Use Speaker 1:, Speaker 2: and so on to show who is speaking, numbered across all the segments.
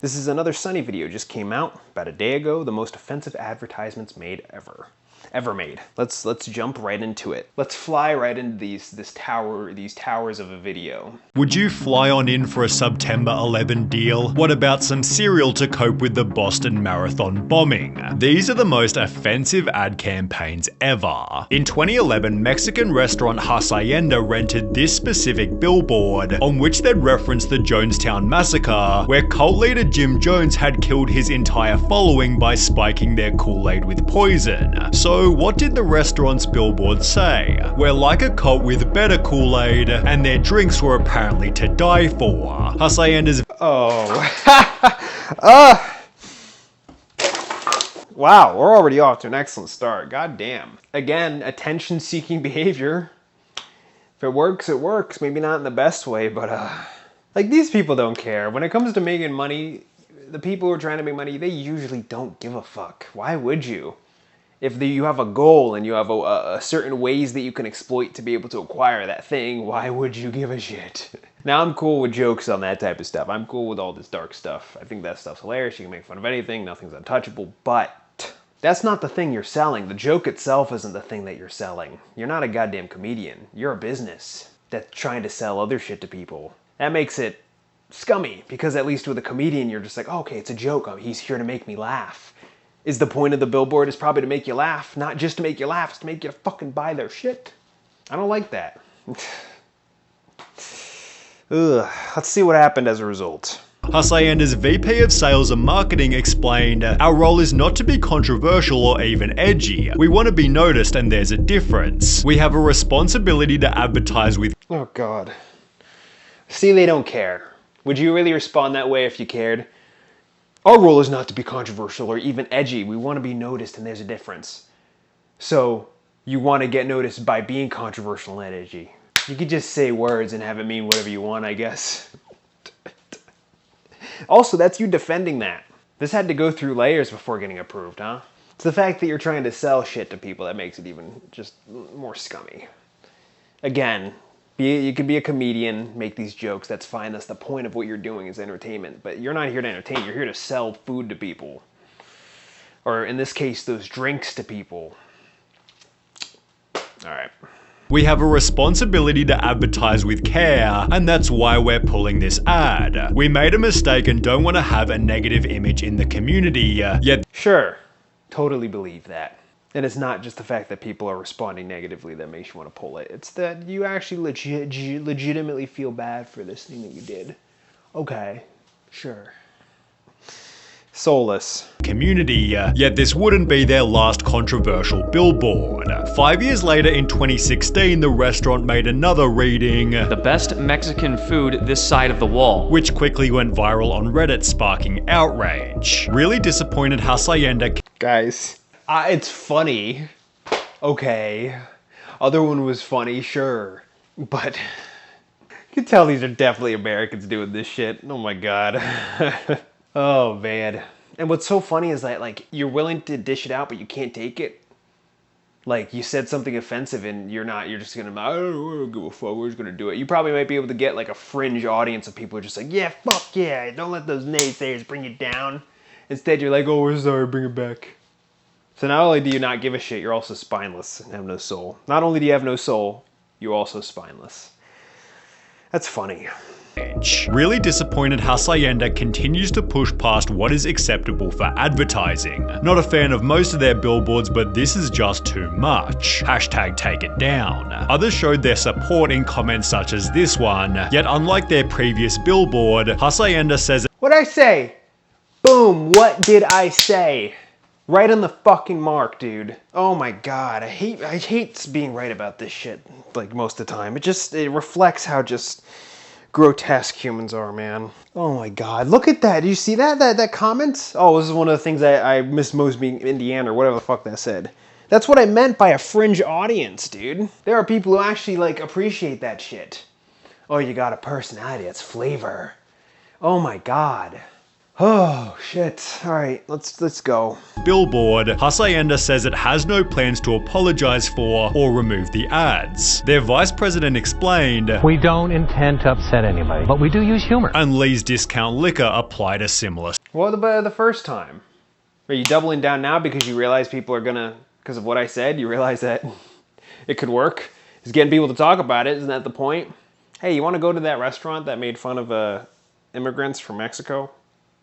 Speaker 1: This is another Sunny video, just came out about a day ago, the most offensive advertisements made ever made. Let's jump right into it. Let's fly right into these towers of a video.
Speaker 2: Would you fly on in for a September 11 deal? What about some cereal to cope with the Boston Marathon bombing? These are the most offensive ad campaigns ever. In 2011, Mexican restaurant Hacienda rented this specific billboard, on which they'd referenced the Jonestown Massacre, where cult leader Jim Jones had killed his entire following by spiking their Kool-Aid with poison. So what did the restaurant's billboard say? We're like a cult with better Kool-Aid, and their drinks were apparently to die for. Hacienda's
Speaker 1: Wow, we're already off to an excellent start. God damn. Again, attention-seeking behavior. If it works, it works. Maybe not in the best way, but like, these people don't care. When it comes to making money, the people who are trying to make money, they usually don't give a fuck. Why would you? If you have a goal and you have a certain ways that you can exploit to be able to acquire that thing, why would you give a shit? Now, I'm cool with jokes on that type of stuff. I'm cool with all this dark stuff. I think that stuff's hilarious. You can make fun of anything. Nothing's untouchable. But that's not the thing you're selling. The joke itself isn't the thing that you're selling. You're not a goddamn comedian. You're a business that's trying to sell other shit to people. That makes it scummy, because at least with a comedian, you're just like, oh, okay, it's a joke. He's here to make me laugh. Is the point of the billboard is probably to make you laugh, not just to make you laugh, it's to make you fucking buy their shit. I don't like that. Ugh. Let's see what happened as a result.
Speaker 2: Hacienda's VP of Sales and Marketing explained, "Our role is not to be controversial or even edgy. We want to be noticed, and there's a difference. We have a responsibility to advertise with..."
Speaker 1: Oh God. See, they don't care. Would you really respond that way if you cared? Our role is not to be controversial or even edgy. We want to be noticed, and there's a difference. So, you want to get noticed by being controversial and edgy. You could just say words and have it mean whatever you want, I guess. Also, that's you defending that. This had to go through layers before getting approved, huh? It's the fact that you're trying to sell shit to people that makes it even just more scummy. Again, you could be a comedian, make these jokes, that's fine. That's the point of what you're doing, is entertainment. But you're not here to entertain, you're here to sell food to people. Or in this case, those drinks to people. Alright.
Speaker 2: We have a responsibility to advertise with care, and that's why we're pulling this ad. We made a mistake and don't want to have a negative image in the community, yet...
Speaker 1: Sure, totally believe that. And it's not just the fact that people are responding negatively that makes you want to pull it. It's that you actually legitimately feel bad for this thing that you did. Okay, sure. Soulless.
Speaker 2: Community, yet this wouldn't be their last controversial billboard. 5 years later, in 2016, the restaurant made another reading,
Speaker 3: "The best Mexican food this side of the wall,"
Speaker 2: which quickly went viral on Reddit, sparking outrage. Really disappointed Hacienda...
Speaker 1: Guys, it's funny. Okay. Other one was funny, sure. But you can tell these are definitely Americans doing this shit. Oh my God. Oh man. And what's so funny is that, like, you're willing to dish it out, but you can't take it. Like, you said something offensive and you're just gonna, I don't give a fuck, we're just gonna do it. You probably might be able to get like a fringe audience of people who are just like, yeah, fuck yeah, don't let those naysayers bring you down. Instead, you're like, oh, we're sorry, bring it back. So not only do you not give a shit, you're also spineless and have no soul. Not only do you have no soul, you're also spineless. That's funny.
Speaker 2: Really disappointed Hacienda continues to push past what is acceptable for advertising. Not a fan of most of their billboards, but this is just too much. Hashtag take it down. Others showed their support in comments such as this one, yet unlike their previous billboard, Hacienda says,
Speaker 1: What'd I say? Boom, what did I say? Right on the fucking mark, dude. Oh my God, I hate being right about this shit, like, most of the time. It reflects how just grotesque humans are, man. Oh my God, look at that. Do you see that comment? Oh, this is one of the things I miss most being Indiana, or whatever the fuck that said. That's what I meant by a fringe audience, dude. There are people who actually, like, appreciate that shit. Oh, you got a personality, that's flavor. Oh my God. Oh, shit. All right, let's go.
Speaker 2: Billboard, Hacienda says it has no plans to apologize for or remove the ads. Their vice president explained,
Speaker 4: We don't intend to upset anybody, but we do use humor.
Speaker 2: and Lee's Discount Liquor applied a similar.
Speaker 1: What about the first time? Are you doubling down now because you realize people are gonna, because of what I said, you realize that it could work? Is getting people to talk about it, isn't that the point? Hey, you want to go to that restaurant that made fun of immigrants from Mexico?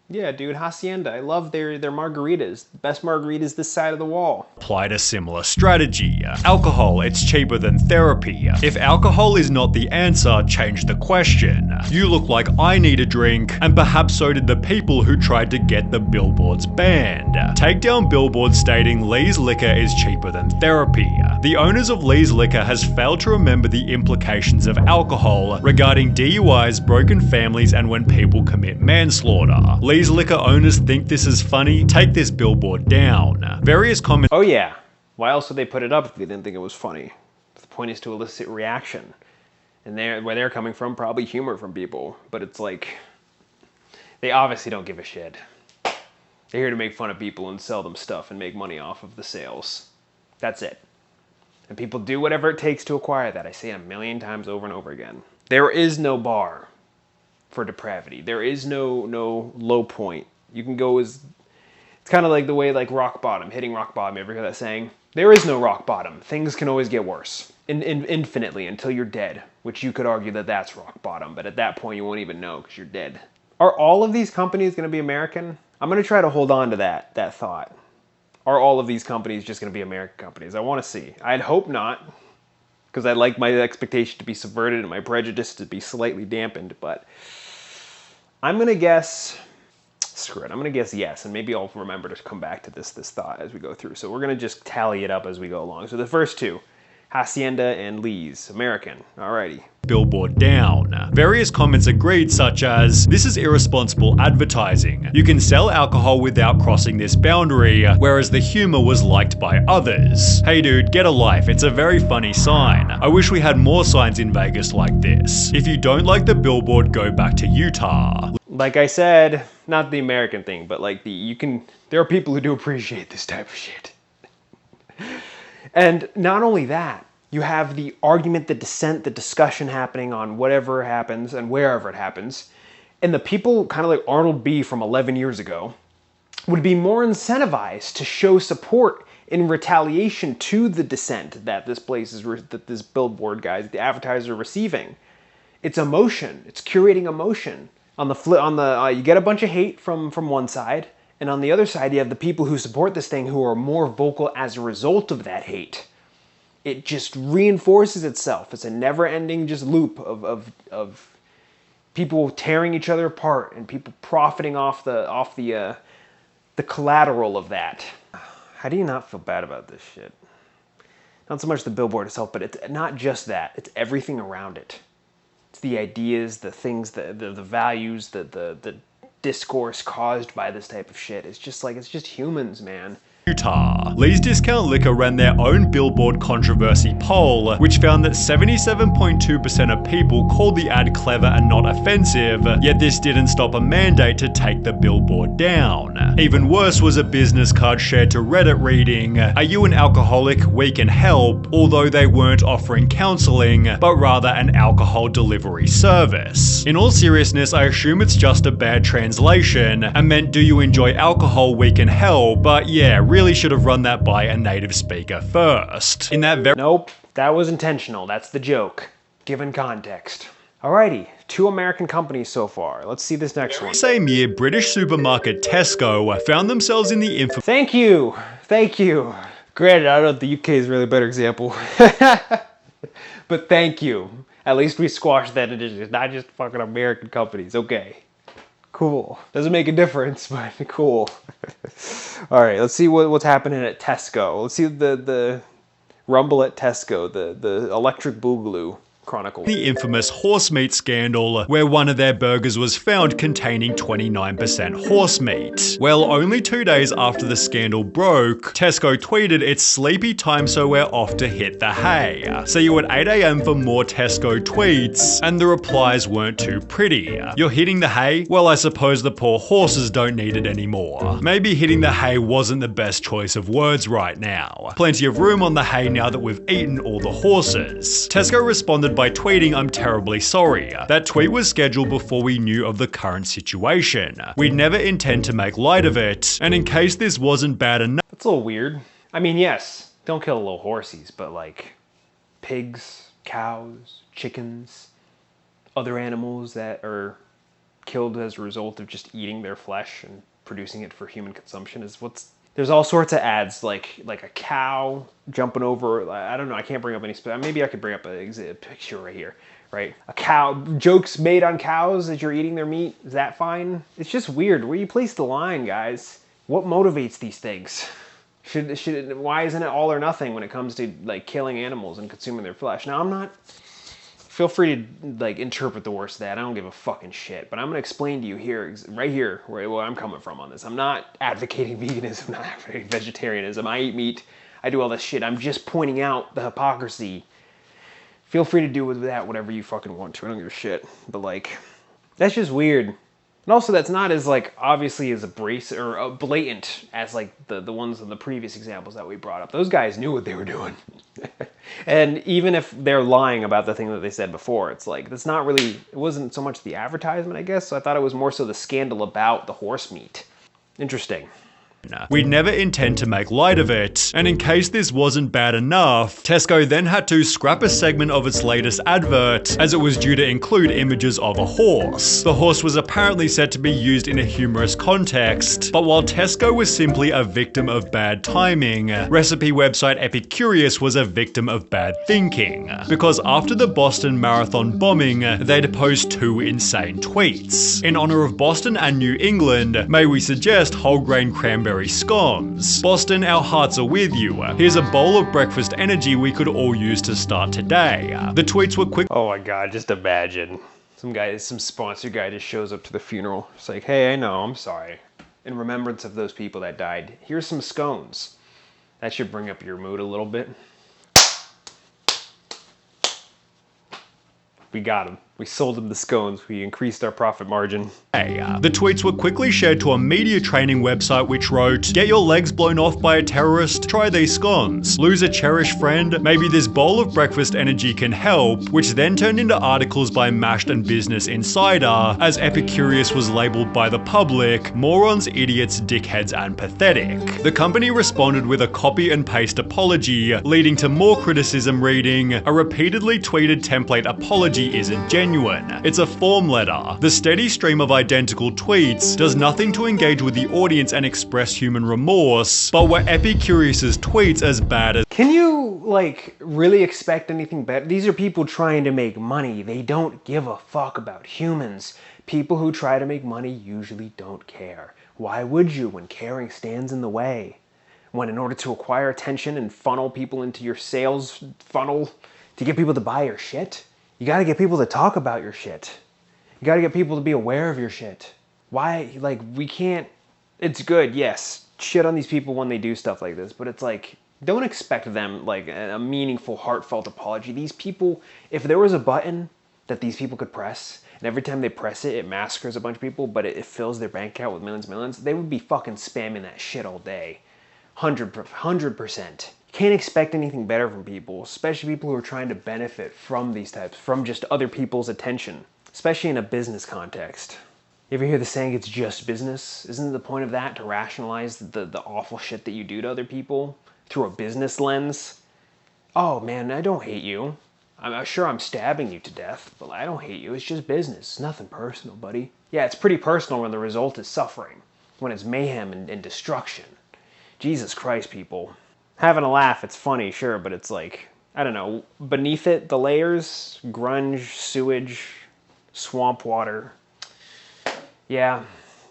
Speaker 1: Yeah, dude, Hacienda. I love their margaritas. The best margaritas this side of the wall.
Speaker 2: Applied a similar strategy. Alcohol, it's cheaper than therapy. If alcohol is not the answer, change the question. You look like I need a drink, and perhaps so did the people who tried to get the billboards banned. Take down billboards stating Lee's Liquor is cheaper than therapy. The owners of Lee's Liquor has failed to remember the implications of alcohol regarding DUIs, broken families, and when people commit manslaughter. Lee's Liquor owners think this is funny. Take this billboard down. Various comments.
Speaker 1: Oh yeah. Why else would they put it up if they didn't think it was funny? The point is to elicit reaction. And where they're coming from, probably humor from people. But it's like, they obviously don't give a shit. They're here to make fun of people and sell them stuff and make money off of the sales. That's it. And people do whatever it takes to acquire that. I say it a million times over and over again. There is no bar for depravity. There is no low point. You can go as... It's kind of like the way like rock bottom, hitting rock bottom. You ever hear that saying? There is no rock bottom. Things can always get worse. Infinitely until you're dead. Which you could argue that that's rock bottom. But at that point you won't even know because you're dead. Are all of these companies going to be American? I'm going to try to hold on to that thought. Are all of these companies just going to be American companies? I want to see. I'd hope not, because I'd like my expectation to be subverted and my prejudice to be slightly dampened, but I'm going to guess, screw it, I'm going to guess yes, and maybe I'll remember to come back to this thought as we go through. So we're going to just tally it up as we go along. So the first two, Hacienda and Lee's, American, alrighty.
Speaker 2: Billboard down. Various comments agreed, such as, this is irresponsible advertising. You can sell alcohol without crossing this boundary, whereas the humor was liked by others. Hey dude, get a life, it's a very funny sign. I wish we had more signs in Vegas like this. If you don't like the billboard, go back to Utah.
Speaker 1: Like I said, not the American thing, but like there are people who do appreciate this type of shit. And not only that, you have the argument, the dissent, the discussion happening on whatever happens and wherever it happens. And the people, kind of like Arnold B. from 11 years ago, would be more incentivized to show support in retaliation to the dissent that this that this billboard guys, the advertisers are receiving. It's emotion. It's curating emotion. You get a bunch of hate from one side, and on the other side, you have the people who support this thing who are more vocal as a result of that hate. It just reinforces itself. It's a never-ending just loop of people tearing each other apart and people profiting off the collateral of that. How do you not feel bad about this shit? Not so much the billboard itself, but it's not just that. It's everything around it. It's the ideas, the things, the values, the discourse caused by this type of shit. It's just humans, man.
Speaker 2: Utah. Lee's Discount Liquor ran their own billboard controversy poll, which found that 77.2% of people called the ad clever and not offensive, yet this didn't stop a mandate to take the billboard down. Even worse was a business card shared to Reddit reading, "Are you an alcoholic? We can help," although they weren't offering counseling, but rather an alcohol delivery service. In all seriousness, I assume it's just a bad translation, and meant "do you enjoy alcohol? We can help," but yeah, really should have run that by a native speaker first. In that very—
Speaker 1: Nope, that was intentional. That's the joke, given context. Alrighty, 2 American companies so far. Let's see this next one.
Speaker 2: same year, British supermarket Tesco found themselves in the
Speaker 1: Thank you. Granted, I don't know if the UK is a really better example. But thank you. At least we squashed that edition. It's not just fucking American companies. Okay. Cool. Doesn't make a difference, but cool. Alright, let's see what's happening at Tesco. Let's see the rumble at Tesco, the electric boogaloo. Chronicle.
Speaker 2: The infamous horse meat scandal, where one of their burgers was found containing 29% horse meat. Well, only 2 days after the scandal broke, Tesco tweeted it's sleepy time so we're off to hit the hay. See you at 8 AM for more Tesco tweets, and the replies weren't too pretty. You're hitting the hay? Well, I suppose the poor horses don't need it anymore. Maybe hitting the hay wasn't the best choice of words right now. Plenty of room on the hay now that we've eaten all the horses. Tesco responded by tweeting, "I'm terribly sorry. That tweet was scheduled before we knew of the current situation. We'd never intend to make light of it, and in case this wasn't bad enough..."
Speaker 1: That's a little weird. I mean, yes, don't kill little horsies, but like pigs, cows, chickens, other animals that are killed as a result of just eating their flesh and producing it for human consumption is what's... There's all sorts of ads, like a cow jumping over, I don't know, I can't bring up any, maybe I could bring up a picture right here, right? A cow, jokes made on cows as you're eating their meat, is that fine? It's just weird. Where you place the line, guys? What motivates these things? Why isn't it all or nothing when it comes to like killing animals and consuming their flesh? Now, I'm not... Feel free to like interpret the worst of that. I don't give a fucking shit. But I'm gonna explain to you here, right here, where I'm coming from on this. I'm not advocating veganism, I'm not advocating vegetarianism. I eat meat. I do all this shit. I'm just pointing out the hypocrisy. Feel free to do with that whatever you fucking want to. I don't give a shit. But like, that's just weird. And also, that's not as like obviously as abrasive or blatant as like the ones in the previous examples that we brought up. Those guys knew what they were doing. And even if they're lying about the thing that they said before, it's like, that's not really, it wasn't so much the advertisement, I guess. So I thought it was more so the scandal about the horse meat. Interesting.
Speaker 2: We'd never intend to make light of it, and in case this wasn't bad enough, Tesco then had to scrap a segment of its latest advert, as it was due to include images of a horse. The horse was apparently set to be used in a humorous context, but while Tesco was simply a victim of bad timing, recipe website Epicurious was a victim of bad thinking, because after the Boston Marathon bombing, they'd post 2 insane tweets. In honor of Boston and New England, may we suggest whole grain cranberry scones. Boston, our hearts are with you. Here's a bowl of breakfast energy we could all use to start today. The tweets were quick.
Speaker 1: Oh my god, just imagine. Some sponsor guy just shows up to the funeral. It's like, hey, I know, I'm sorry. In remembrance of those people that died, here's some scones. That should bring up your mood a little bit. We got him. We sold him the scones. We increased our profit margin.
Speaker 2: The tweets were quickly shared to a media training website which wrote, "Get your legs blown off by a terrorist? Try these scones. Lose a cherished friend? Maybe this bowl of breakfast energy can help," which then turned into articles by Mashed and Business Insider, as Epicurious was labeled by the public, morons, idiots, dickheads, and pathetic. The company responded with a copy and paste apology, leading to more criticism reading, "A repeatedly tweeted template apology isn't genuine. It's a form letter. The steady stream of identical tweets does nothing to engage with the audience and express human remorse, but were Epicurious's tweets as bad as..."
Speaker 1: Can you, like, really expect anything better? These are people trying to make money. They don't give a fuck about humans. People who try to make money usually don't care. Why would you when caring stands in the way? When in order to acquire attention and funnel people into your sales funnel to get people to buy your shit, you gotta get people to talk about your shit. You gotta get people to be aware of your shit. Why, like, we can't... It's good, yes, shit on these people when they do stuff like this, but it's like, don't expect them, like, a meaningful, heartfelt apology. These people, if there was a button that these people could press, and every time they press it, it massacres a bunch of people, but it fills their bank account with millions, they would be fucking spamming that shit all day. 100%. Can't expect anything better from people, especially people who are trying to benefit from these types, from just other people's attention, especially in a business context. You ever hear the saying, it's just business? Isn't the point of that to rationalize the awful shit that you do to other people through a business lens? Oh man, I don't hate you. I'm sure I'm stabbing you to death, but I don't hate you. It's just business. It's nothing personal, buddy. Yeah, it's pretty personal when the result is suffering, when it's mayhem and destruction. Jesus Christ, people. Having a laugh, it's funny, sure, but it's like, I don't know, beneath it, the layers, grunge, sewage, swamp water. Yeah,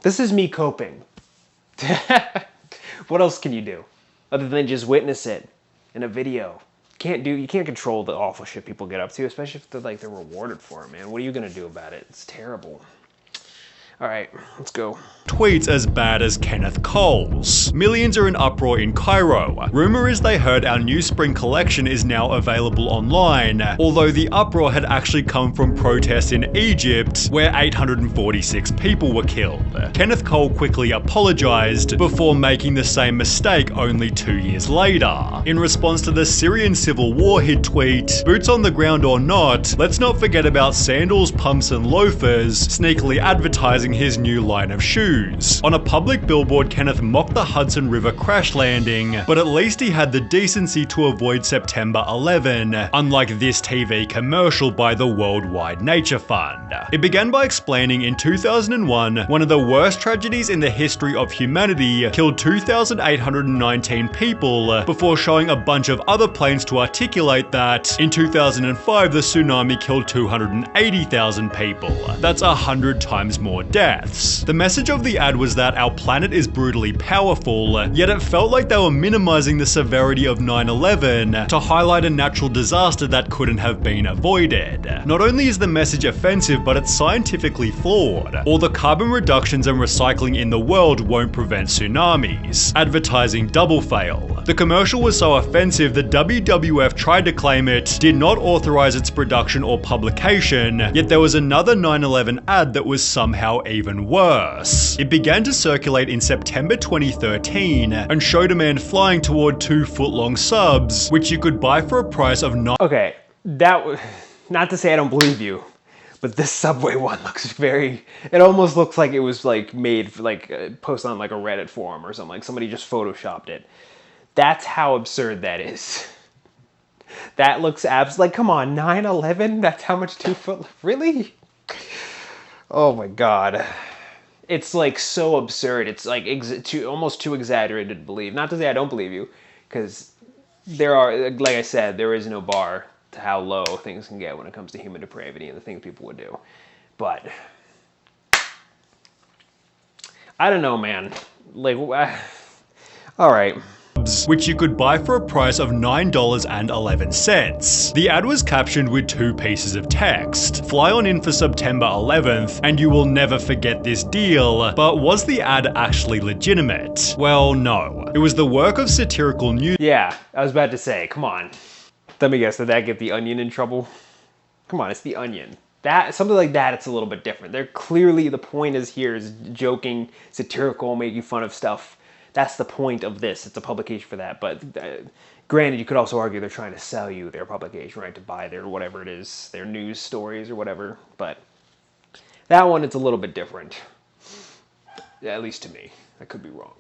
Speaker 1: this is me coping. What else can you do other than just witness it in a video? can't control the awful shit people get up to, especially if they're rewarded for it, man. What are you gonna do about it? It's terrible. All right, let's go.
Speaker 2: Tweets as bad as Kenneth Cole's. Millions are in uproar in Cairo. Rumor is they heard our new spring collection is now available online, although the uproar had actually come from protests in Egypt, where 846 people were killed. Kenneth Cole quickly apologized before making the same mistake only 2 years later. In response to the Syrian civil war, he'd tweet, "Boots on the ground or not, let's not forget about sandals, pumps and loafers," sneakily advertising his new line of shoes. On a public billboard, Kenneth mocked the Hudson River crash landing, but at least he had the decency to avoid September 11, unlike this TV commercial by the Worldwide Nature Fund. It began by explaining in 2001, one of the worst tragedies in the history of humanity killed 2,819 people, before showing a bunch of other planes to articulate that in 2005 the tsunami killed 280,000 people. That's 100 times more deaths. The message of the ad was that our planet is brutally powerful, yet it felt like they were minimizing the severity of 9/11 to highlight a natural disaster that couldn't have been avoided. Not only is the message offensive, but it's scientifically flawed. All the carbon reductions and recycling in the world won't prevent tsunamis. Advertising double fail. The commercial was so offensive the WWF tried to claim it did not authorize its production or publication, yet there was another 9/11 ad that was somehow even worse. It began to circulate in September 2013 and showed a man flying toward 2-foot-long subs, which you could buy for a price of
Speaker 1: Okay, not to say I don't believe you, but this Subway one looks it almost looks like it was like made for posted on like a Reddit forum or something, like somebody just photoshopped it. That's how absurd that is. That looks like, come on, 9/11? That's how much 2-foot, really? Oh my God. It's like so absurd. It's like almost too exaggerated to believe. Not to say I don't believe you, because like I said, there is no bar to how low things can get when it comes to human depravity and the things people would do. But I don't know, man. Like, all right.
Speaker 2: Which you could buy for a price of $9.11. The ad was captioned with 2 pieces of text. Fly on in for September 11th, and you will never forget this deal. But was the ad actually legitimate? Well, no. It was the work of satirical news.
Speaker 1: Yeah, I was about to say, come on. Let me guess, did that get The Onion in trouble? Come on, it's The Onion. Something like that, it's a little bit different. They're clearly, the point is joking, satirical, making fun of stuff. That's the point of this. It's a publication for that. But granted, you could also argue they're trying to sell you their publication, right? To buy their whatever it is, their news stories or whatever. But that one, it's a little bit different. At least to me. I could be wrong.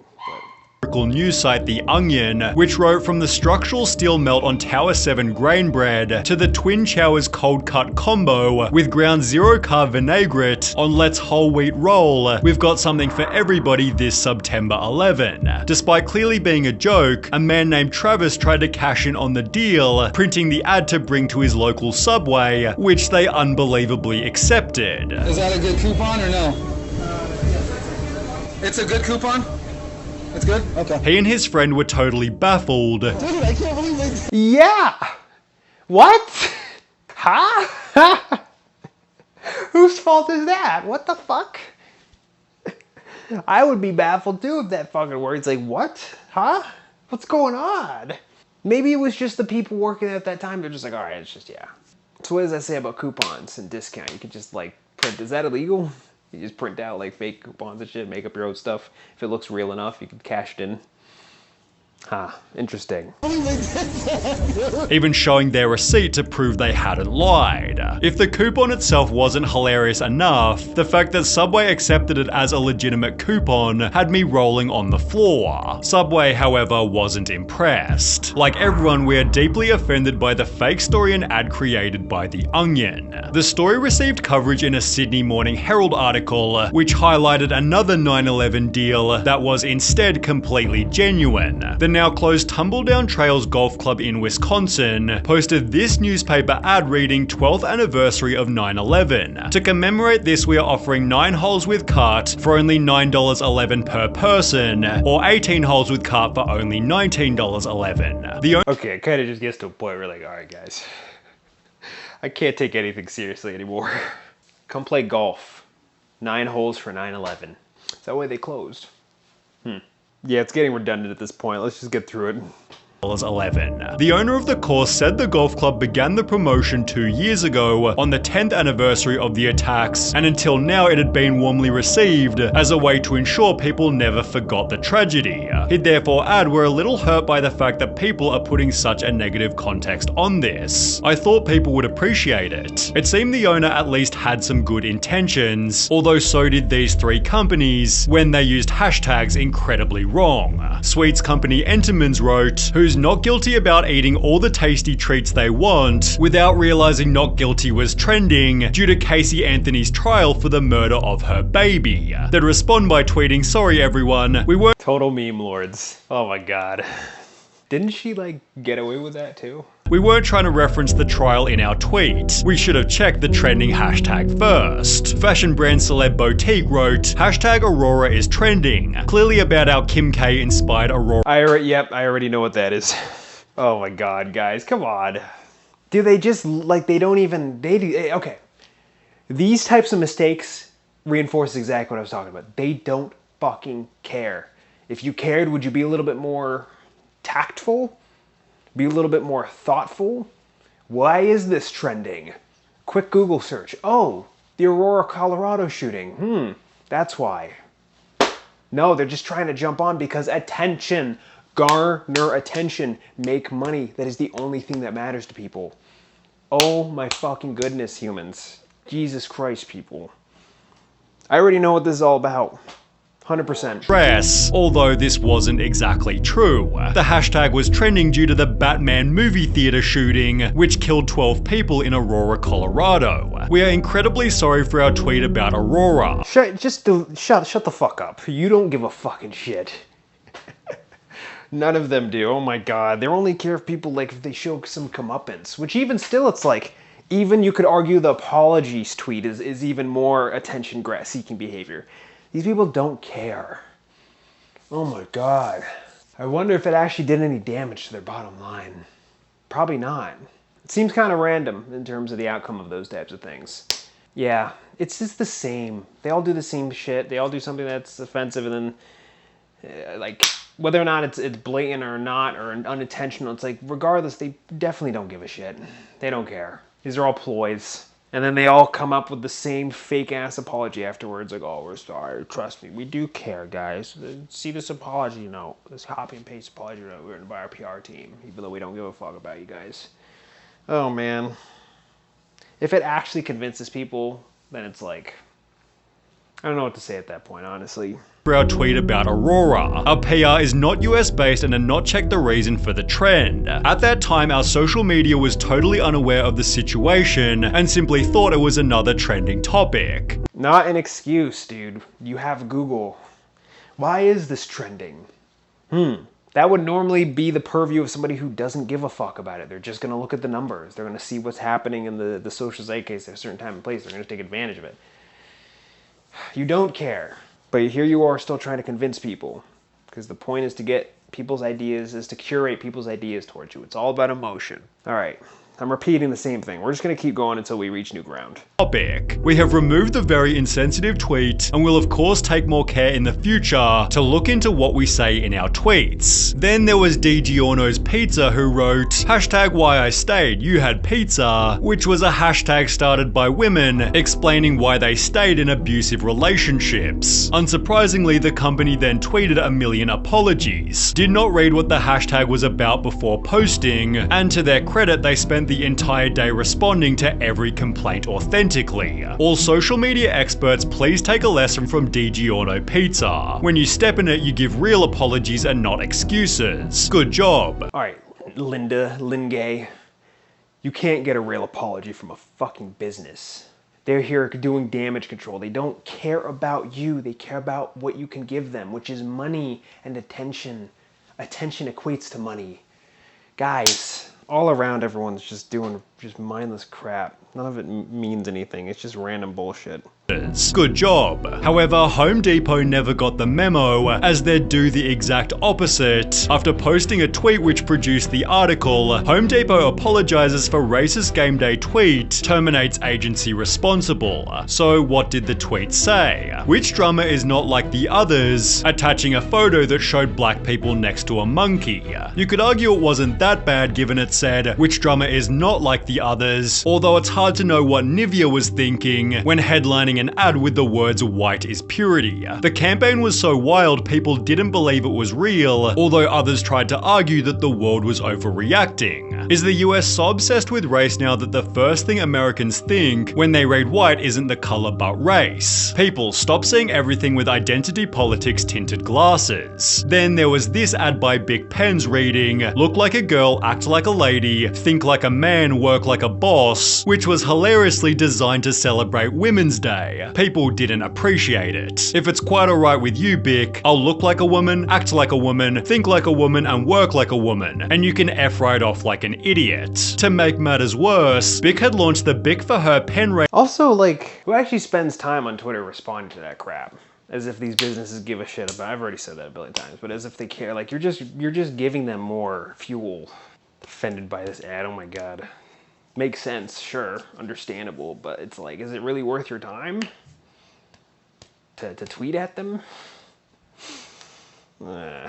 Speaker 1: But
Speaker 2: news site The Onion, which wrote, from the structural steel melt on Tower 7 grain bread to the Twin Towers cold cut combo with ground zero carb vinaigrette on Let's whole wheat roll, we've got something for everybody this September 11. Despite clearly being a joke, a man named Travis tried to cash in on the deal, printing the ad to bring to his local Subway, which they unbelievably accepted.
Speaker 5: Is that a good coupon or no? It's a good coupon? It's good? Okay.
Speaker 2: He and his friend were totally baffled.
Speaker 5: Dude, I can't believe it.
Speaker 1: yeah! What? Huh? Whose fault is that? What the fuck? I would be baffled too if that fucking works. Like, what? Huh? What's going on? Maybe it was just the people working at that time. They're just like, all right, it's just, yeah. So what does that say about coupons and discount? You could just like print, is that illegal? You just print out like fake coupons and shit, make up your own stuff. If it looks real enough, you can cash it in. Huh, interesting.
Speaker 2: Even showing their receipt to prove they hadn't lied. If the coupon itself wasn't hilarious enough, the fact that Subway accepted it as a legitimate coupon had me rolling on the floor. Subway, however, wasn't impressed. Like everyone, we are deeply offended by the fake story and ad created by The Onion. The story received coverage in a Sydney Morning Herald article, which highlighted another 9/11 deal that was instead completely genuine. The now closed Tumbledown Trails Golf Club in Wisconsin posted this newspaper ad reading 12th anniversary of 9/11. To commemorate this, we are offering 9 holes with cart for only $9.11 per person, or 18 holes with cart for only $19.11.
Speaker 1: Okay, it kind of just gets to a point where like, all right, guys, I can't take anything seriously anymore. Come play golf. 9 holes for $9.11. Is that why they closed? Yeah, it's getting redundant at this point. Let's just get through it.
Speaker 2: $11. The owner of the course said the golf club began the promotion 2 years ago on the 10th anniversary of the attacks, and until now it had been warmly received as a way to ensure people never forgot the tragedy. He'd therefore add, "We're a little hurt by the fact that people are putting such a negative context on this. I thought people would appreciate it." It seemed the owner at least had some good intentions, although so did these 3 companies when they used hashtags incredibly wrong. Sweets company Entenmann's wrote, "Who's not guilty about eating all the tasty treats they want," without realizing not guilty was trending due to Casey Anthony's trial for the murder of her baby. They'd respond by tweeting, "Sorry everyone, we weren't..."
Speaker 1: Total meme lords. Oh my god. Didn't she like get away with that too?
Speaker 2: "We weren't trying to reference the trial in our tweet. We should have checked the trending hashtag first." Fashion brand Celeb Boutique wrote, "Hashtag Aurora is trending. Clearly about our Kim K inspired Aurora."
Speaker 1: I already know what that is. Oh my god, guys, come on. Do they just, like, they don't even, okay. These types of mistakes reinforce exactly what I was talking about. They don't fucking care. If you cared, would you be a little bit more tactful? Be a little bit more thoughtful? Why is this trending? Quick Google search. Oh, the Aurora, Colorado shooting. That's why. No, they're just trying to jump on because attention. Garner attention. Make money. That is the only thing that matters to people. Oh my fucking goodness, humans. Jesus Christ, people. I already know what this is all about. 100%.
Speaker 2: Press, although this wasn't exactly true. The hashtag was trending due to the Batman movie theater shooting, which killed 12 people in Aurora, Colorado. We are incredibly sorry for our tweet about Aurora.
Speaker 1: Shut the fuck up. You don't give a fucking shit. None of them do. Oh my god. They only care if people, like, if they show some comeuppance. Which even still, it's like, even you could argue the apologies tweet is even more attention-seeking behavior. These people don't care. Oh my god. I wonder if it actually did any damage to their bottom line. Probably not. It seems kind of random in terms of the outcome of those types of things. Yeah, it's just the same. They all do the same shit. They all do something that's offensive, and then, like, whether or not it's blatant or not, or unintentional, it's like, regardless, they definitely don't give a shit. They don't care. These are all ploys. And then they all come up with the same fake-ass apology afterwards, like, "Oh, we're sorry, trust me, we do care, guys. See this apology note, this copy and paste apology note written by our PR team, even though we don't give a fuck about you guys." Oh, man. If it actually convinces people, then it's like, I don't know what to say at that point, honestly.
Speaker 2: For our tweet about Aurora. Our PR is not US based and had not checked the reason for the trend. At that time, our social media was totally unaware of the situation and simply thought it was another trending topic.
Speaker 1: Not an excuse, dude. You have Google. Why is this trending? That would normally be the purview of somebody who doesn't give a fuck about it. They're just going to look at the numbers. They're going to see what's happening in the social zeitgeist at a certain time and place. They're going to take advantage of it. You don't care. But here you are still trying to convince people, because the point is to get people's ideas, is to curate people's ideas towards you. It's all about emotion. All right, I'm repeating the same thing. We're just going to keep going until we reach new ground.
Speaker 2: Topic. We have removed the very insensitive tweet and will of course take more care in the future to look into what we say in our tweets. Then there was D. Giorno's Pizza who wrote, hashtag why I stayed, you had pizza, which was a hashtag started by women explaining why they stayed in abusive relationships. Unsurprisingly, the company then tweeted a million apologies, did not read what the hashtag was about before posting, and to their credit they spent the entire day responding to every complaint authentically. All social media experts, please take a lesson from D. Giorno Pizza. When you step in it, you give real apologies and not excuses. Good job.
Speaker 1: Alright, Lingay. You can't get a real apology from a fucking business. They're here doing damage control. They don't care about you. They care about what you can give them, which is money and attention. attention equates to money. Guys, all around everyone's just doing just mindless crap. None of it means anything. It's just random bullshit.
Speaker 2: Good job. However, Home Depot never got the memo, as they'd do the exact opposite. After posting a tweet which produced the article, Home Depot apologizes for racist game day tweet, terminates agency responsible. So what did the tweet say? Which drummer is not like the others? Attaching a photo that showed black people next to a monkey. You could argue it wasn't that bad given it said, which drummer is not like the others, although it's hard to know what Nivea was thinking when headlining an ad with the words white is purity. The campaign was so wild people didn't believe it was real, although others tried to argue that the world was overreacting. Is the US so obsessed with race now that the first thing Americans think when they read white isn't the color but race? People, stop seeing everything with identity politics tinted glasses. Then there was this ad by Bic Pens reading, look like a girl, act like a lady, think like a man, work like a boss, which was hilariously designed to celebrate Women's Day. People didn't appreciate it. If it's quite alright with you, Bic, I'll look like a woman, act like a woman, think like a woman, and work like a woman, and you can F right off like an idiot. To make matters worse, Bic had launched the Bic for Her pen range.
Speaker 1: Also, like, who actually spends time on Twitter responding to that crap? As if these businesses give a shit about. I've already said that a billion times, but as if they care. Like, you're just giving them more fuel. Offended by this ad. Oh my god. Makes sense, sure, understandable, but it's like, is it really worth your time to tweet at them? Alright,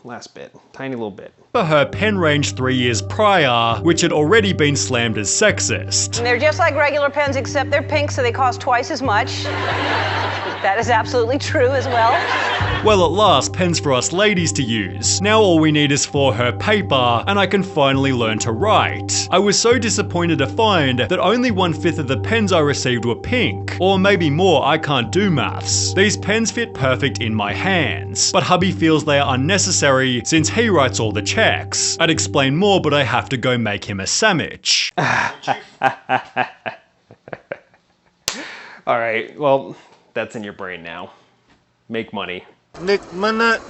Speaker 1: last bit. Tiny little bit.
Speaker 2: For her pen range 3 years prior, which had already been slammed as sexist.
Speaker 6: They're just like regular pens, except they're pink, so they cost twice as much. That is absolutely true as well.
Speaker 2: Well, at last, pens for us ladies to use. Now all we need is for her paper, and I can finally learn to write. I was so disappointed to find that only 1/5 of the pens I received were pink. Or maybe more, I can't do maths. These pens fit perfect in my hands, but hubby feels they are unnecessary since he writes all the checks. I'd explain more, but I have to go make him a sandwich.
Speaker 1: Alright, well, that's in your brain now. Make money.
Speaker 5: Nick Manette.